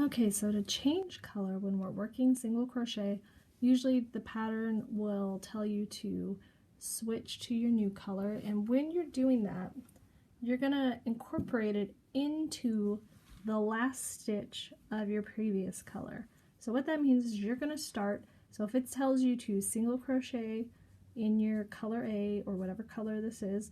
Okay, so to change color when we're working single crochet, usually the pattern will tell you to switch to your new color, and when you're doing that, you're gonna incorporate it into the last stitch of your previous color. So what that means is you're gonna start, so if it tells you to single crochet in your color A or whatever color this is,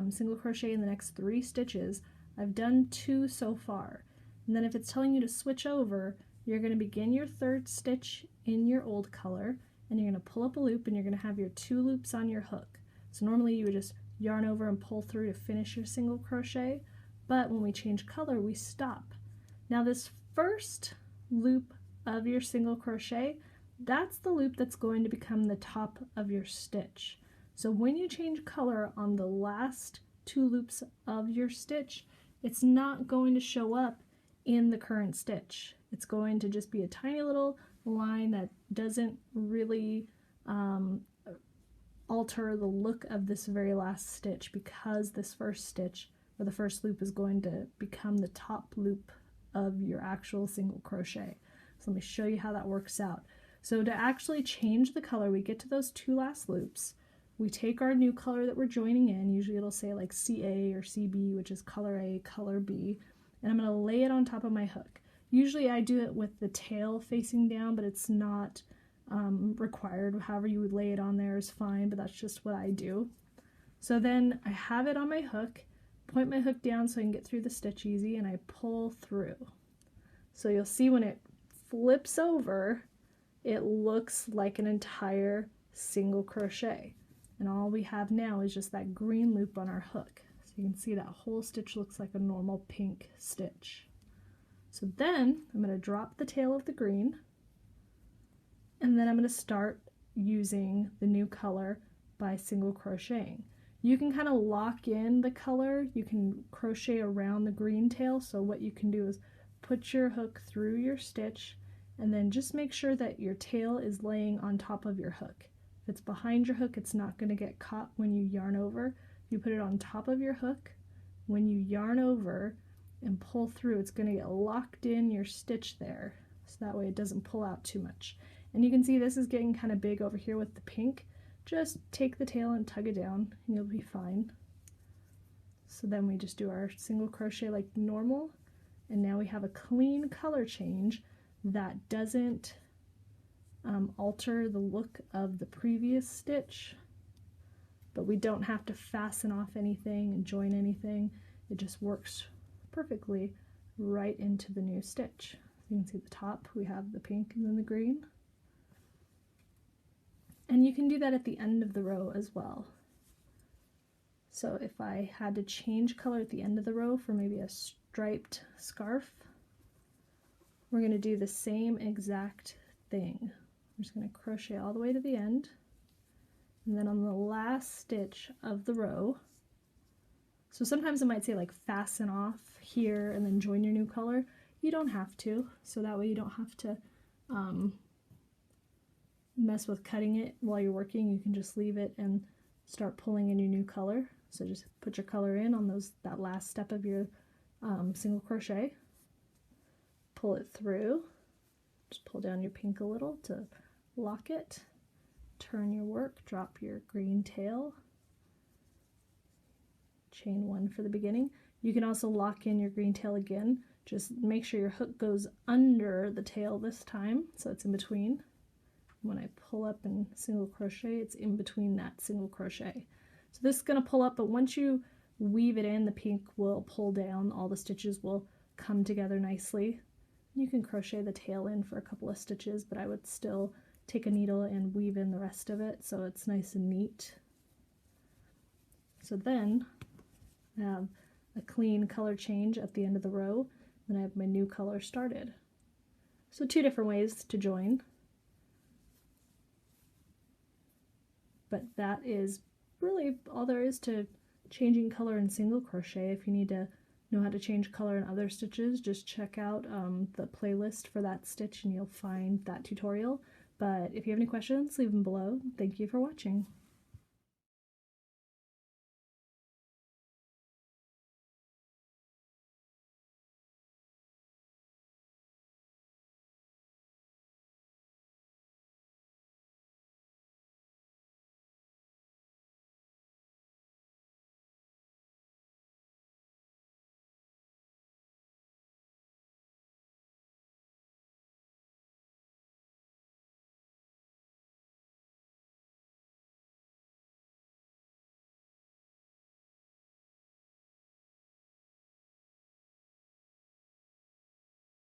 single crochet in the next 3 stitches, I've done 2 so far. And then if it's telling you to switch over, you're going to begin your 3rd stitch in your old color, and you're going to pull up a loop, and you're going to have your 2 loops on your hook. So normally you would just yarn over and pull through to finish your single crochet, but when we change color, we stop. Now this first loop of your single crochet, that's the loop that's going to become the top of your stitch. So when you change color on the last 2 loops of your stitch, it's not going to show up in the current stitch. It's going to just be a tiny little line that doesn't really alter the look of this very last stitch, because this first stitch or the first loop is going to become the top loop of your actual single crochet. So let me show you how that works out. So to actually change the color, we get to those 2 last loops, we take our new color that we're joining in, usually it'll say like CA or CB, which is color A, color B, and I'm going to lay it on top of my hook. Usually I do it with the tail facing down, but it's not required. However you would lay it on there is fine, but that's just what I do. So then I have it on my hook, point my hook down so I can get through the stitch easy, and I pull through. So you'll see when it flips over, it looks like an entire single crochet. And all we have now is just that green loop on our hook. So you can see that whole stitch looks like a normal pink stitch. So then I'm going to drop the tail of the green, and then I'm going to start using the new color by single crocheting. You can kind of lock in the color, you can crochet around the green tail, so what you can do is put your hook through your stitch and then just make sure that your tail is laying on top of your hook. If it's behind your hook, it's not going to get caught when you yarn over. You put it on top of your hook. When you yarn over and pull through, it's going to get locked in your stitch there, so that way it doesn't pull out too much. And you can see this is getting kind of big over here with the pink. Just take the tail and tug it down and you'll be fine. So then we just do our single crochet like normal, and now we have a clean color change that doesn't alter the look of the previous stitch, but we don't have to fasten off anything and join anything. It just works perfectly right into the new stitch. You can see the top, we have the pink and then the green. And you can do that at the end of the row as well. So if I had to change color at the end of the row for maybe a striped scarf, we're going to do the same exact thing. I'm just going to crochet all the way to the end, and then on the last stitch of the row, so sometimes it might say like fasten off here and then join your new color. You don't have to, so that way you don't have to mess with cutting it while you're working. You can just leave it and start pulling in your new color. So just put your color in on that last step of your single crochet, pull it through, just pull down your pink a little to lock it, turn your work, drop your green tail, chain 1 for the beginning. You can also lock in your green tail again. Just make sure your hook goes under the tail this time, so it's in between. When I pull up and single crochet, it's in between that single crochet. So this is going to pull up, but once you weave it in, the pink will pull down, all the stitches will come together nicely. You can crochet the tail in for a couple of stitches, but I would still take a needle and weave in the rest of it so it's nice and neat. So then I have a clean color change at the end of the row, then I have my new color started. So 2 different ways to join, but that is really all there is to changing color in single crochet. If you need to know how to change color in other stitches, just check out the playlist for that stitch and you'll find that tutorial. But if you have any questions, leave them below. Thank you for watching.